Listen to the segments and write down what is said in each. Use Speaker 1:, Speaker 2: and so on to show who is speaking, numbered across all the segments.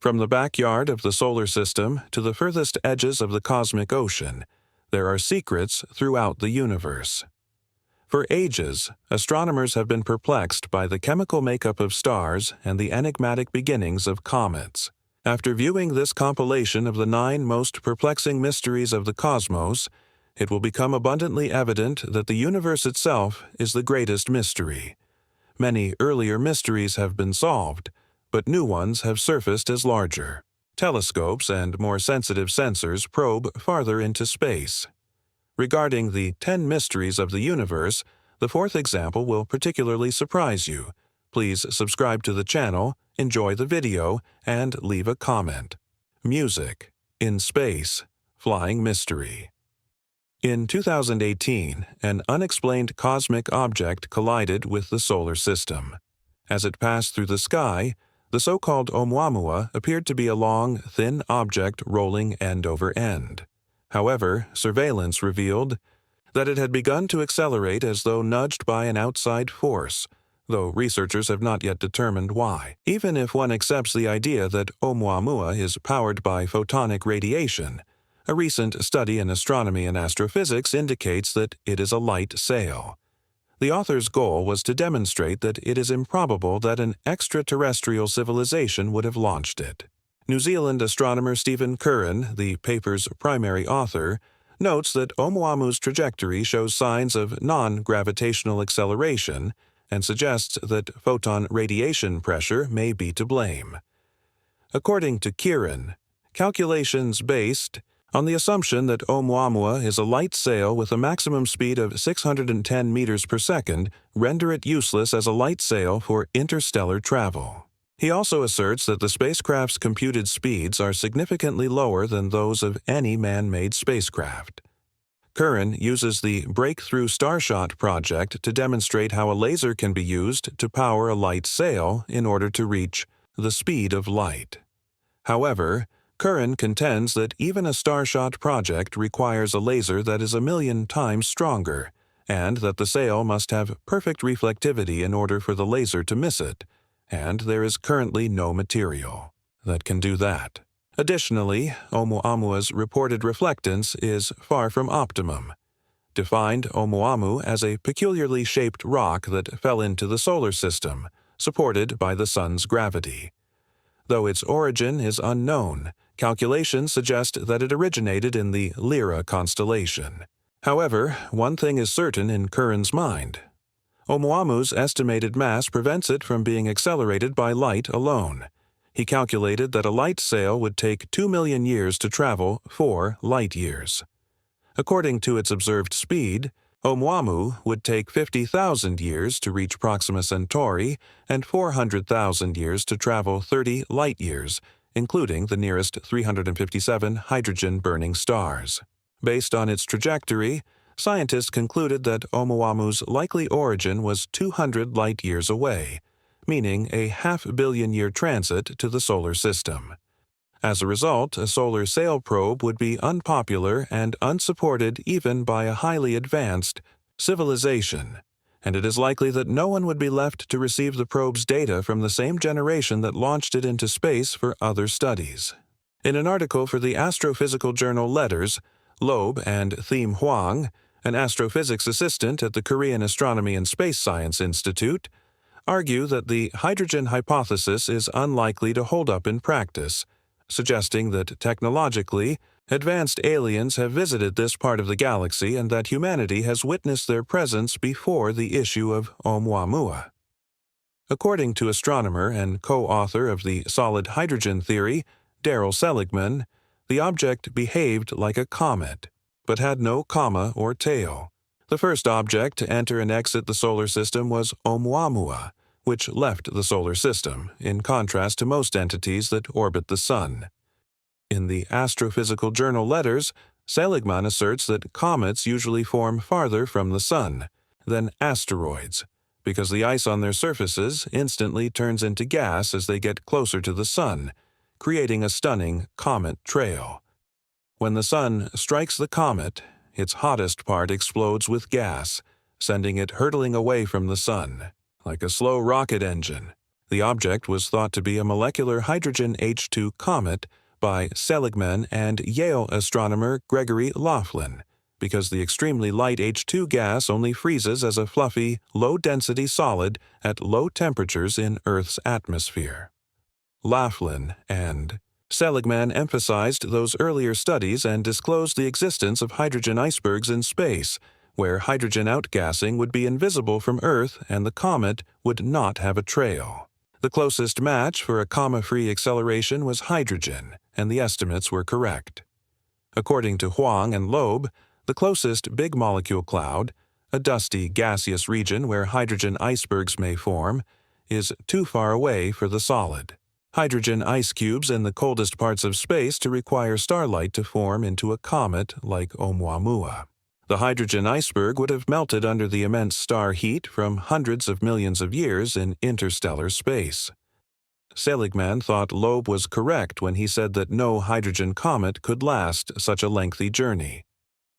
Speaker 1: From the backyard of the solar system to the furthest edges of the cosmic ocean, there are secrets throughout the universe. For ages, astronomers have been perplexed by the chemical makeup of stars and the enigmatic beginnings of comets. After viewing this compilation of the 9 most perplexing mysteries of the cosmos, it will become abundantly evident that the universe itself is the greatest mystery. Many earlier mysteries have been solved, but new ones have surfaced as larger. Telescopes and more sensitive sensors probe farther into space. Regarding the 10 mysteries of the universe, the 4th example will particularly surprise you. Please subscribe to the channel, enjoy the video, and leave a comment. Music in space, flying mystery. In 2018, an unexplained cosmic object collided with the solar system. As it passed through the sky, the so-called Oumuamua appeared to be a long, thin object rolling end over end. However, surveillance revealed that it had begun to accelerate as though nudged by an outside force, though researchers have not yet determined why. Even if one accepts the idea that Oumuamua is powered by photonic radiation, a recent study in astronomy and astrophysics indicates that it is a light sail. The author's goal was to demonstrate that it is improbable that an extraterrestrial civilization would have launched it. New Zealand astronomer Stephen Curran, the paper's primary author, notes that Oumuamua's trajectory shows signs of non-gravitational acceleration and suggests that photon radiation pressure may be to blame. According to Curran, calculations based on the assumption that Oumuamua is a light sail with a maximum speed of 610 meters per second render it useless as a light sail for interstellar travel. He also asserts that the spacecraft's computed speeds are significantly lower than those of any man-made spacecraft. Curran uses the Breakthrough Starshot project to demonstrate how a laser can be used to power a light sail in order to reach the speed of light. However, Curran contends that even a Starshot project requires a laser that is 1,000,000 times stronger, and that the sail must have perfect reflectivity in order for the laser to miss it, and there is currently no material that can do that. Additionally, Oumuamua's reported reflectance is far from optimum. Defined Oumuamua as a peculiarly shaped rock that fell into the solar system, supported by the sun's gravity. Though its origin is unknown, calculations suggest that it originated in the Lyra constellation. However, one thing is certain in Curran's mind. Oumuamua's estimated mass prevents it from being accelerated by light alone. He calculated that a light sail would take 2 million years to travel 4 light years. According to its observed speed, Oumuamua would take 50,000 years to reach Proxima Centauri and 400,000 years to travel 30 light years, including the nearest 357 hydrogen-burning stars. Based on its trajectory, scientists concluded that Oumuamua's likely origin was 200 light-years away, meaning a half-billion-year transit to the solar system. As a result, a solar sail probe would be unpopular and unsupported even by a highly advanced civilization, and it is likely that no one would be left to receive the probe's data from the same generation that launched it into space for other studies. In an article for the astrophysical journal Letters, Loeb and Thiem Hoang, an astrophysics assistant at the Korean Astronomy and Space Science Institute, argue that the hydrogen hypothesis is unlikely to hold up in practice, suggesting that technologically, advanced aliens have visited this part of the galaxy and that humanity has witnessed their presence before the issue of Oumuamua. According to astronomer and co-author of the solid hydrogen theory, Darrell Seligman, the object behaved like a comet, but had no comma or tail. The first object to enter and exit the solar system was Oumuamua, which left the solar system, in contrast to most entities that orbit the sun. In the astrophysical journal Letters, Seligman asserts that comets usually form farther from the sun than asteroids, because the ice on their surfaces instantly turns into gas as they get closer to the sun, creating a stunning comet trail. When the sun strikes the comet, its hottest part explodes with gas, sending it hurtling away from the sun, like a slow rocket engine. The object was thought to be a molecular hydrogen H2 comet by Seligman and Yale astronomer Gregory Laughlin, because the extremely light H2 gas only freezes as a fluffy, low-density solid at low temperatures in Earth's atmosphere. Laughlin and Seligman emphasized those earlier studies and disclosed the existence of hydrogen icebergs in space, where hydrogen outgassing would be invisible from Earth and the comet would not have a trail. The closest match for a comma-free acceleration was hydrogen, and the estimates were correct. According to Huang and Loeb, the closest big molecule cloud, a dusty gaseous region where hydrogen icebergs may form, is too far away for the solid. Hydrogen ice cubes in the coldest parts of space to require starlight to form into a comet like Oumuamua. The hydrogen iceberg would have melted under the immense star heat from hundreds of millions of years in interstellar space. Seligman thought Loeb was correct when he said that no hydrogen comet could last such a lengthy journey.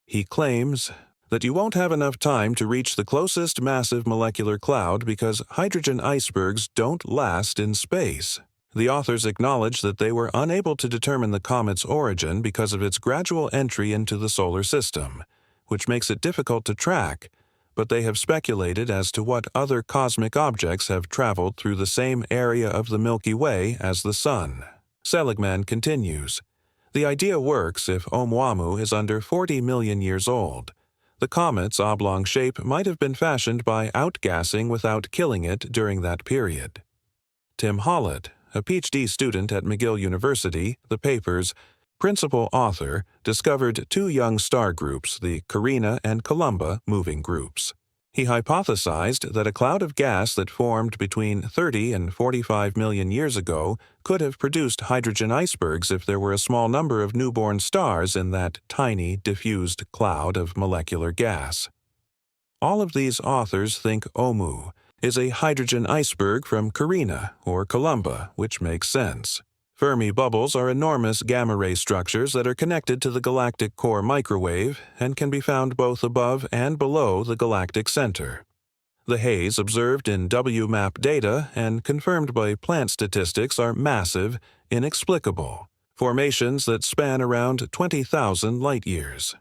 Speaker 1: He claims that you won't have enough time to reach the closest massive molecular cloud because hydrogen icebergs don't last in space. The authors acknowledge that they were unable to determine the comet's origin because of its gradual entry into the solar system, which makes it difficult to track, but they have speculated as to what other cosmic objects have traveled through the same area of the Milky Way as the Sun. Seligman continues, "The idea works if Oumuamua is under 40 million years old. The comet's oblong shape might have been fashioned by outgassing without killing it during that period." Tim Hollett, a PhD student at McGill University, the paper's principal author, discovered two young star groups, the Carina and Columba moving groups. He hypothesized that a cloud of gas that formed between 30 and 45 million years ago could have produced hydrogen icebergs if there were a small number of newborn stars in that tiny, diffused cloud of molecular gas. All of these authors think Oumuamua is a hydrogen iceberg from Carina or Columba, which makes sense. Fermi bubbles are enormous gamma-ray structures that are connected to the galactic core microwave and can be found both above and below the galactic center. The haze observed in WMAP data and confirmed by plant statistics are massive, inexplicable, formations that span around 20,000 light-years.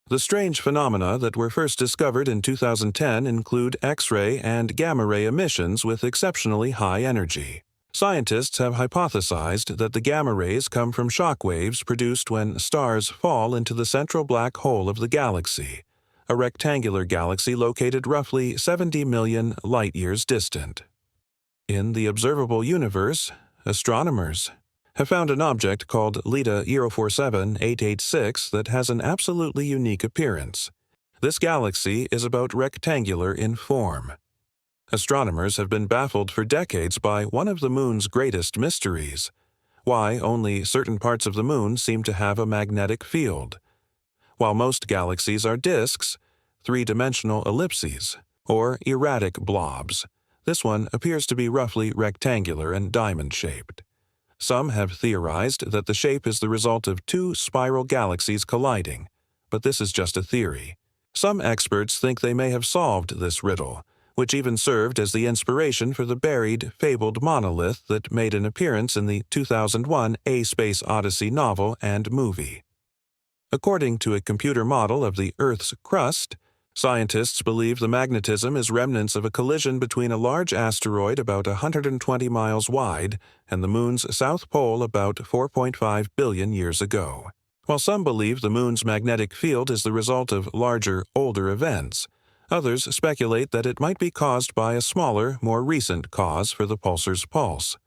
Speaker 1: The strange phenomena that were first discovered in 2010 include X-ray and gamma-ray emissions with exceptionally high energy. Scientists have hypothesized that the gamma rays come from shock waves produced when stars fall into the central black hole of the galaxy, a rectangular galaxy located roughly 70 million light-years distant. In the observable universe, astronomers have found an object called Leda 047886 that has an absolutely unique appearance. This galaxy is about rectangular in form. Astronomers have been baffled for decades by one of the Moon's greatest mysteries: why only certain parts of the Moon seem to have a magnetic field. While most galaxies are disks, three-dimensional ellipses, or erratic blobs, this one appears to be roughly rectangular and diamond-shaped. Some have theorized that the shape is the result of two spiral galaxies colliding, but this is just a theory. Some experts think they may have solved this riddle, which even served as the inspiration for the buried, fabled monolith that made an appearance in the 2001 A Space Odyssey novel and movie. According to a computer model of the Earth's crust, scientists believe the magnetism is remnants of a collision between a large asteroid about 120 miles wide and the Moon's south pole about 4.5 billion years ago. While some believe the Moon's magnetic field is the result of larger, older events, others speculate that it might be caused by a smaller, more recent cause for the pulsar's pulse.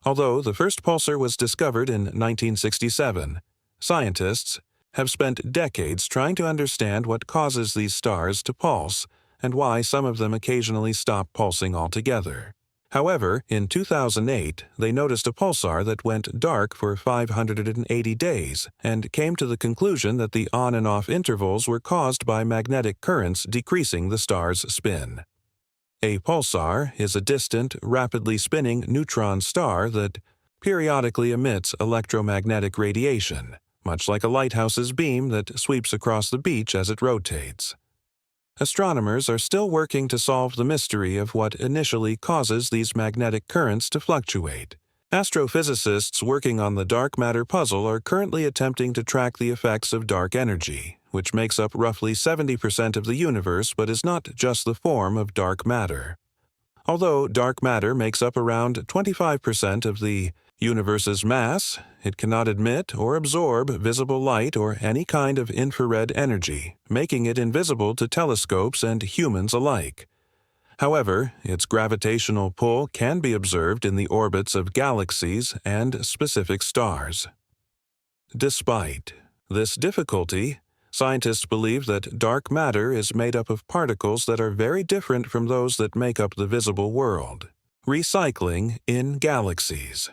Speaker 1: Although the first pulsar was discovered in 1967, scientists have spent decades trying to understand what causes these stars to pulse and why some of them occasionally stop pulsing altogether. However, in 2008, they noticed a pulsar that went dark for 580 days and came to the conclusion that the on and off intervals were caused by magnetic currents decreasing the star's spin. A pulsar is a distant, rapidly spinning neutron star that periodically emits electromagnetic radiation, much like a lighthouse's beam that sweeps across the beach as it rotates. Astronomers are still working to solve the mystery of what initially causes these magnetic currents to fluctuate. Astrophysicists working on the dark matter puzzle are currently attempting to track the effects of dark energy, which makes up roughly 70% of the universe but is not just the form of dark matter. Although dark matter makes up around 25% of the universe's mass, it cannot emit or absorb visible light or any kind of infrared energy, making it invisible to telescopes and humans alike. However, its gravitational pull can be observed in the orbits of galaxies and specific stars. Despite this difficulty, scientists believe that dark matter is made up of particles that are very different from those that make up the visible world. Recycling in galaxies.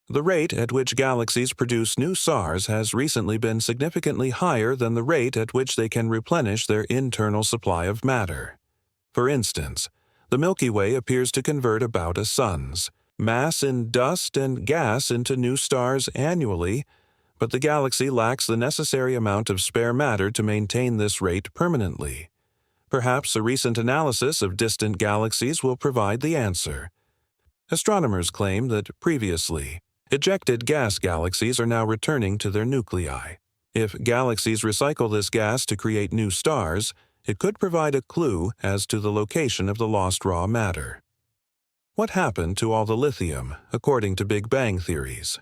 Speaker 1: The rate at which galaxies produce new stars has recently been significantly higher than the rate at which they can replenish their internal supply of matter. For instance, the Milky Way appears to convert about a sun's mass in dust and gas into new stars annually, but the galaxy lacks the necessary amount of spare matter to maintain this rate permanently. Perhaps a recent analysis of distant galaxies will provide the answer. Astronomers claim that previously ejected gas galaxies are now returning to their nuclei. If galaxies recycle this gas to create new stars, it could provide a clue as to the location of the lost raw matter. What happened to all the lithium, according to Big Bang theories?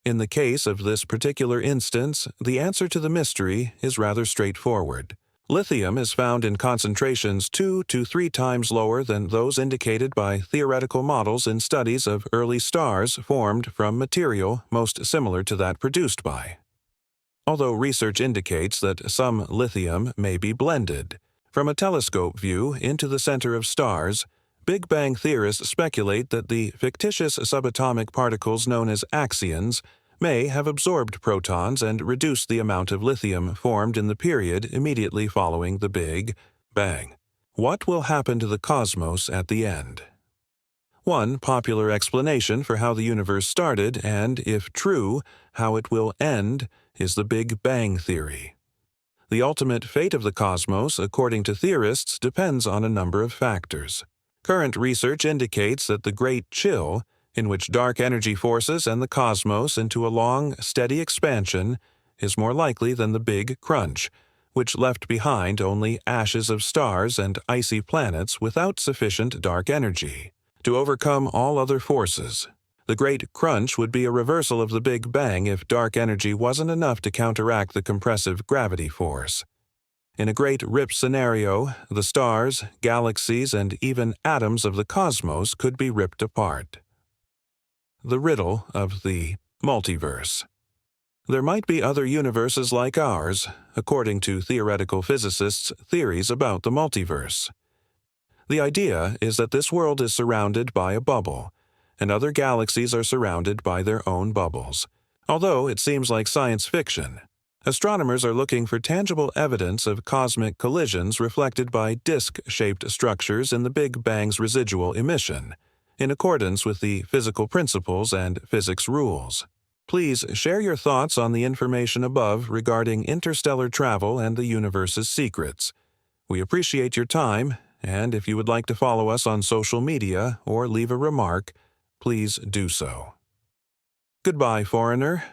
Speaker 1: In the case of this particular instance, the answer to the mystery is rather straightforward. Lithium is found in concentrations 2 to 3 times lower than those indicated by theoretical models in studies of early stars formed from material most similar to that produced by. Although research indicates that some lithium may be blended from a telescope view into the center of stars, Big Bang theorists speculate that the fictitious subatomic particles known as axions may have absorbed protons and reduced the amount of lithium formed in the period immediately following the Big Bang. What will happen to the cosmos at the end? One popular explanation for how the universe started and, if true, how it will end, is the Big Bang theory. The ultimate fate of the cosmos, according to theorists, depends on a number of factors. Current research indicates that the Great Chill, in which dark energy forces and the cosmos into a long, steady expansion, is more likely than the Big Crunch, which left behind only ashes of stars and icy planets without sufficient dark energy to overcome all other forces. The Great Crunch would be a reversal of the Big Bang if dark energy wasn't enough to counteract the compressive gravity force. In a Great Rip scenario, the stars, galaxies, and even atoms of the cosmos could be ripped apart. The riddle of the multiverse. There might be other universes like ours, according to theoretical physicists' theories about the multiverse. The idea is that this world is surrounded by a bubble, and other galaxies are surrounded by their own bubbles. Although it seems like science fiction, astronomers are looking for tangible evidence of cosmic collisions reflected by disk-shaped structures in the Big Bang's residual emission, in accordance with the physical principles and physics rules. Please share your thoughts on the information above regarding interstellar travel and the universe's secrets. We appreciate your time, and if you would like to follow us on social media or leave a remark, please do so. Goodbye, foreigner.